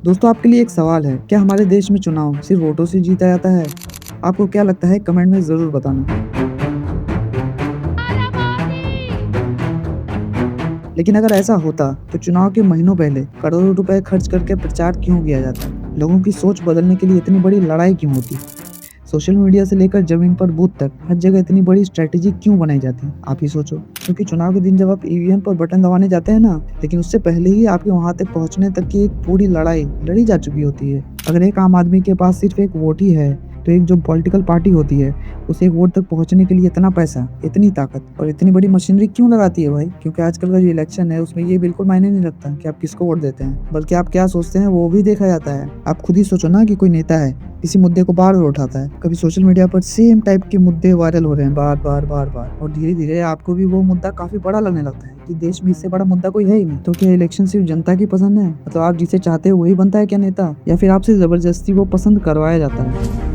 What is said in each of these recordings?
दोस्तों, आपके लिए एक सवाल है, क्या हमारे देश में चुनाव सिर्फ वोटों से जीता जाता है? आपको क्या लगता है कमेंट में ज़रूर बताना। लेकिन अगर ऐसा होता तो चुनाव के महीनों पहले करोड़ों रुपए खर्च करके प्रचार क्यों किया जाता? लोगों की सोच बदलने के लिए इतनी बड़ी लड़ाई क्यों होती? सोशल मीडिया से लेकर जमीन पर बूथ तक हर जगह इतनी बड़ी स्ट्रेटेजी क्यों बनाई जाती? आप ही सोचो। क्योंकि चुनाव के दिन जब आप ईवीएम पर बटन दबाने जाते हैं ना, लेकिन उससे पहले ही आपके वहां तक पहुंचने तक की एक पूरी लड़ाई लड़ी जा चुकी होती है। अगर एक आम आदमी के पास सिर्फ एक वोट ही है, तो एक जो पॉलिटिकल पार्टी होती है, उसे एक वोट तक पहुंचने के लिए इतना पैसा, इतनी ताकत और इतनी बड़ी मशीनरी क्यों लगाती है भाई? क्योंकि आजकल का जो इलेक्शन है उसमें ये बिल्कुल मायने नहीं रखता कि आप किसको वोट देते हैं, बल्कि आप क्या सोचते हैं वो भी देखा जाता है। आप खुद ही सोचो ना कि कोई नेता है, किसी मुद्दे को बार बार उठाता है, कभी सोशल मीडिया पर सेम टाइप के मुद्दे वायरल हो रहे हैं बार बार बार बार, और धीरे धीरे आपको भी वो मुद्दा काफी बड़ा लगने लगता है कि देश में इससे बड़ा मुद्दा कोई है ही नहीं। तो क्या इलेक्शन सिर्फ जनता की पसंद है? मतलब आप जिसे चाहते हो वही बनता है क्या नेता, या फिर आपसे जबरदस्ती वो पसंद करवाया जाता है?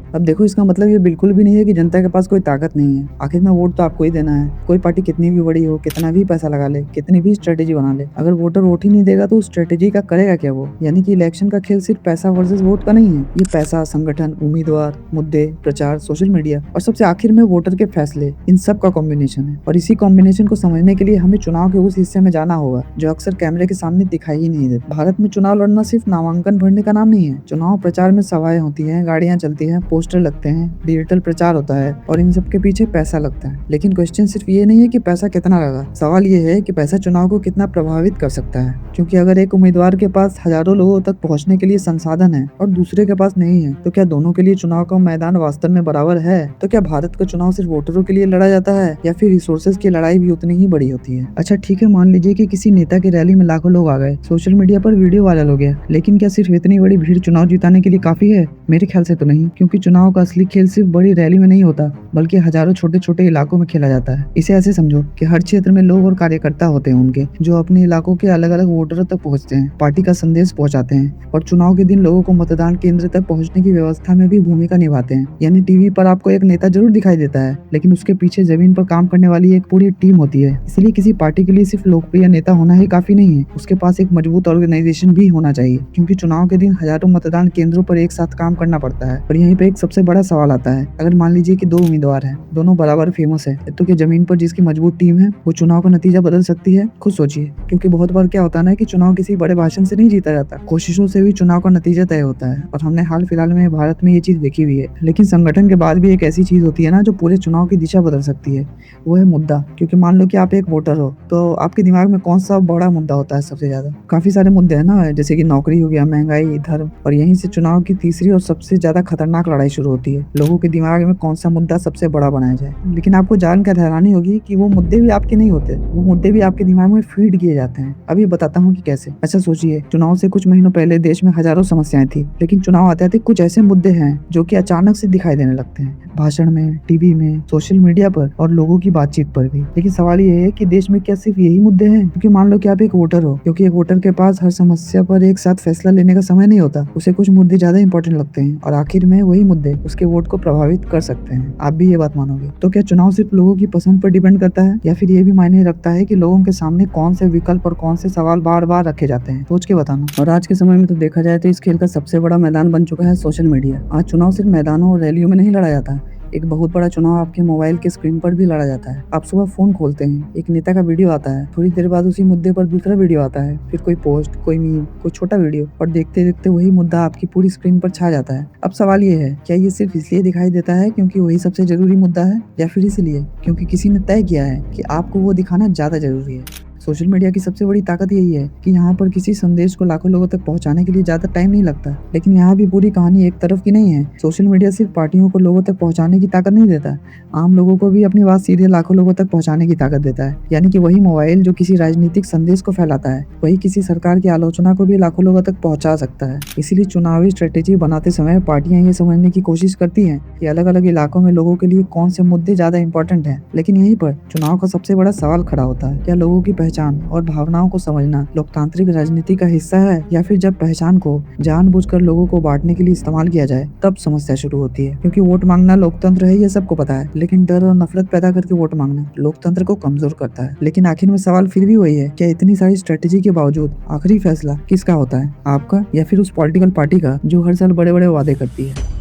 अब देखो, इसका मतलब ये बिल्कुल भी नहीं है कि जनता के पास कोई ताकत नहीं है। आखिर में वोट तो आपको ही देना है। कोई पार्टी कितनी भी बड़ी हो, कितना भी पैसा लगा ले, कितनी भी स्ट्रेटेजी बना ले, अगर वोटर वोट ही नहीं देगा तो उस स्ट्रेटेजी का करेगा क्या वो? यानी कि इलेक्शन का खेल सिर्फ पैसा वर्सेस वोट का नहीं है। ये पैसा, संगठन, उम्मीदवार, मुद्दे, प्रचार, सोशल मीडिया और सबसे आखिर में वोटर के फैसले, इन सब का कॉम्बिनेशन है। और इसी कॉम्बिनेशन को समझने के लिए हमें चुनाव के उस हिस्से में जाना होगा जो अक्सर कैमरे के सामने दिखाई ही नहीं देता। भारत में चुनाव लड़ना सिर्फ नामांकन भरने का नाम नहीं है। चुनाव प्रचार में सभाएं होती हैं, गाड़ियां चलती हैं, पोस्टर लगते हैं, डिजिटल प्रचार होता है और इन सब के पीछे पैसा लगता है। लेकिन क्वेश्चन सिर्फ ये नहीं है कि पैसा कितना लगा, सवाल ये है कि पैसा चुनाव को कितना प्रभावित कर सकता है। क्योंकि अगर एक उम्मीदवार के पास हजारों लोगों तक पहुंचने के लिए संसाधन है और दूसरे के पास नहीं है, तो क्या दोनों के लिए चुनाव का मैदान वास्तव में बराबर है? तो क्या भारत का चुनाव सिर्फ वोटरों के लिए लड़ा जाता है, या फिर रिसोर्सेज की लड़ाई भी उतनी ही बड़ी होती है? अच्छा ठीक है, मान लीजिए कि किसी नेता की रैली में लाखों लोग आ गए, सोशल मीडिया पर वीडियो वायरल हो गया, लेकिन क्या सिर्फ इतनी बड़ी भीड़ चुनाव जिताने के लिए काफी है? मेरे ख्याल से तो नहीं। क्योंकि चुनाव का असली खेल सिर्फ बड़ी रैली में नहीं होता, बल्कि हजारों छोटे छोटे इलाकों में खेला जाता है। इसे ऐसे समझो कि हर क्षेत्र में लोग और कार्यकर्ता होते हैं उनके, जो अपने इलाकों के अलग अलग वोटरों तक पहुंचते हैं, पार्टी का संदेश पहुंचाते हैं और चुनाव के दिन लोगों को मतदान केंद्र तक पहुंचने की व्यवस्था में भी भूमिका निभाते हैं। यानी टीवी पर आपको एक नेता जरूर दिखाई देता है, लेकिन उसके पीछे जमीन पर काम करने वाली एक पूरी टीम होती है। इसलिए किसी पार्टी के लिए सिर्फ लोकप्रिय नेता होना ही काफी नहीं है, उसके पास एक मजबूत ऑर्गेनाइजेशन भी होना चाहिए। क्योंकि चुनाव के दिन हजारों मतदान केंद्रों पर एक साथ काम करना पड़ता है। और यहीं पे एक सबसे बड़ा सवाल आता है, अगर मान लीजिए कि दो उम्मीदवार हैं, दोनों बराबर फेमस है, तो क्या जमीन पर जिसकी मजबूत टीम है वो चुनाव का नतीजा बदल सकती है? खुद सोचिए। क्योंकि बहुत बार क्या होता है ना कि चुनाव किसी बड़े भाषण से नहीं जीता जाता, कोशिशों से भी चुनाव का नतीजा तय होता है। और हमने हाल फिलहाल में भारत में ये चीज देखी हुई है। लेकिन संगठन के बाद भी एक ऐसी चीज होती है ना जो पूरे चुनाव की दिशा बदल सकती है, वो है मुद्दा। क्योंकि मान लो कि आप एक वोटर हो, तो आपके दिमाग में कौन सा बड़ा मुद्दा होता है सबसे ज्यादा? काफी सारे मुद्दे हैं ना, जैसे कि नौकरी हो गया, महंगाई, धर्म, और यहीं से चुनाव की तीसरी और सबसे ज्यादा खतरनाक लड़ाई शुरू होती है, लोगों के दिमाग में कौन सा मुद्दा सबसे बड़ा बनाया जाए। लेकिन आपको जानकर हैरानी होगी कि वो मुद्दे भी आपके नहीं होते, वो मुद्दे भी आपके दिमाग में फीड किए जाते हैं। अभी बताता हूँ कि कैसे। अच्छा सोचिए, चुनाव से कुछ महीनों पहले देश में हजारों समस्याएं थी, लेकिन चुनाव आते आते कुछ ऐसे मुद्दे हैं जो कि अचानक से दिखाई देने लगते हैं, भाषण में, टीवी में, सोशल मीडिया पर और लोगों की बातचीत पर भी। लेकिन सवाल ये है कि देश में क्या सिर्फ यही मुद्दे हैं? क्योंकि मान लो कि आप एक वोटर हो, क्योंकि एक वोटर के पास हर समस्या पर एक साथ फैसला लेने का समय नहीं होता, उसे कुछ मुद्दे ज्यादा इंपॉर्टेंट लगते हैं और आखिर में वही मुद्दे उसके वोट को प्रभावित कर सकते हैं। आप भी ये बात मानोगे? तो क्या चुनाव सिर्फ लोगों की पसंद पर डिपेंड करता है, या फिर ये भी मायने रखता है कि लोगों के सामने कौन से विकल्प और कौन से सवाल बार बार रखे जाते हैं? सोच के बताना। और आज के समय में तो देखा जाए तो इस खेल का सबसे बड़ा मैदान बन चुका है सोशल मीडिया। आज चुनाव सिर्फ मैदानों और रैलियों में नहीं लड़ा जाता, एक बहुत बड़ा चुनाव आपके मोबाइल के स्क्रीन पर भी लड़ा जाता है। आप सुबह फोन खोलते हैं, एक नेता का वीडियो आता है, थोड़ी देर बाद उसी मुद्दे पर दूसरा वीडियो आता है, फिर कोई पोस्ट, कोई मीम, कोई छोटा वीडियो, और देखते देखते वही मुद्दा आपकी पूरी स्क्रीन पर छा जाता है। अब सवाल ये है, क्या ये सिर्फ इसलिए दिखाई देता है क्योंकि वही सबसे जरूरी मुद्दा है, या फिर इसलिए क्योंकि किसी ने तय किया है कि आपको वो दिखाना ज्यादा जरूरी है? सोशल मीडिया की सबसे बड़ी ताकत यही है कि यहाँ पर किसी संदेश को लाखों लोगों तक पहुँचाने के लिए ज्यादा टाइम नहीं लगता। लेकिन यहाँ भी पूरी कहानी एक तरफ की नहीं है। सोशल मीडिया सिर्फ पार्टियों को लोगों तक पहुँचाने की ताकत नहीं देता, आम लोगों को भी अपनी बात सीधे लाखों लोगों तक पहुँचाने की ताकत देता है। यानी कि वही मोबाइल जो किसी राजनीतिक संदेश को फैलाता है, वही किसी सरकार की आलोचना को भी लाखों लोगों तक पहुँचा सकता है। इसीलिए चुनावी स्ट्रेटेजी बनाते समय पार्टियां ये समझने की कोशिश करती हैं कि अलग अलग इलाकों में लोगों के लिए कौन से मुद्दे ज्यादा इंपॉर्टेंट हैं। लेकिन यहीं पर चुनाव का सबसे बड़ा सवाल खड़ा होता है, क्या लोगों की पहचान पहचान और भावनाओं को समझना लोकतांत्रिक राजनीति का हिस्सा है, या फिर जब पहचान को जानबूझकर लोगों को बांटने के लिए इस्तेमाल किया जाए तब समस्या शुरू होती है। क्योंकि वोट मांगना लोकतंत्र है, ये सबको पता है, लेकिन डर और नफरत पैदा करके वोट मांगना लोकतंत्र को कमजोर करता है। लेकिन आखिर में सवाल फिर भी वही है, क्या इतनी सारी स्ट्रेटेजी के बावजूद आखिरी फैसला किसका होता है, आपका या फिर उस पॉलिटिकल पार्टी का जो हर साल बड़े बड़े वादे करती है।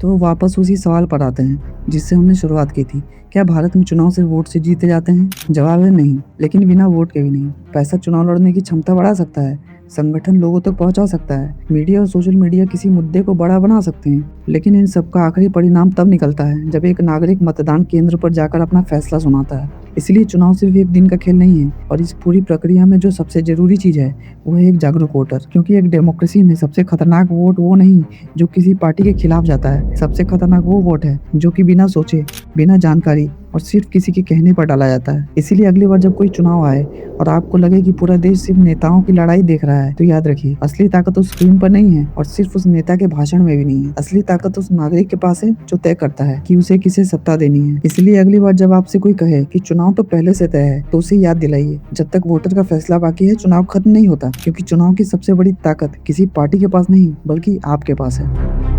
तो वापस उसी सवाल पर आते हैं जिससे हमने शुरुआत की थी, क्या भारत में चुनाव सिर्फ वोट से जीते जाते हैं? जवाब है नहीं, लेकिन बिना वोट के भी नहीं। पैसा चुनाव लड़ने की क्षमता बढ़ा सकता है, संगठन लोगों तक पहुंचा सकता है, मीडिया और सोशल मीडिया किसी मुद्दे को बड़ा बना सकते हैं, लेकिन इन सब का आखिरी परिणाम तब निकलता है जब एक नागरिक मतदान केंद्र पर जाकर अपना फैसला सुनाता है। इसलिए चुनाव सिर्फ एक दिन का खेल नहीं है, और इस पूरी प्रक्रिया में जो सबसे जरूरी चीज है वो है एक जागरूक वोटर। क्योंकि एक डेमोक्रेसी में सबसे खतरनाक वोट वो नहीं जो किसी पार्टी के खिलाफ जाता है, सबसे खतरनाक वो वोट है जो कि बिना सोचे, बिना जानकारी और सिर्फ किसी के कहने पर डाला जाता है। इसीलिए अगली बार जब कोई चुनाव आए और आपको लगे कि पूरा देश सिर्फ नेताओं की लड़ाई देख रहा है, तो याद रखिए, असली ताकत उस स्क्रीन पर नहीं है और सिर्फ उस नेता के भाषण में भी नहीं है। असली ताकत उस नागरिक के पास है जो तय करता है कि उसे किसे सत्ता देनी है। इसलिए अगली बार जब आपसे कोई कहे कि चुनाव तो पहले से तय है, तो उसे याद दिलाइए, जब तक वोटर का फैसला बाकी है चुनाव खत्म नहीं होता। क्योंकि चुनाव की सबसे बड़ी ताकत किसी पार्टी के पास नहीं बल्कि आपके पास है।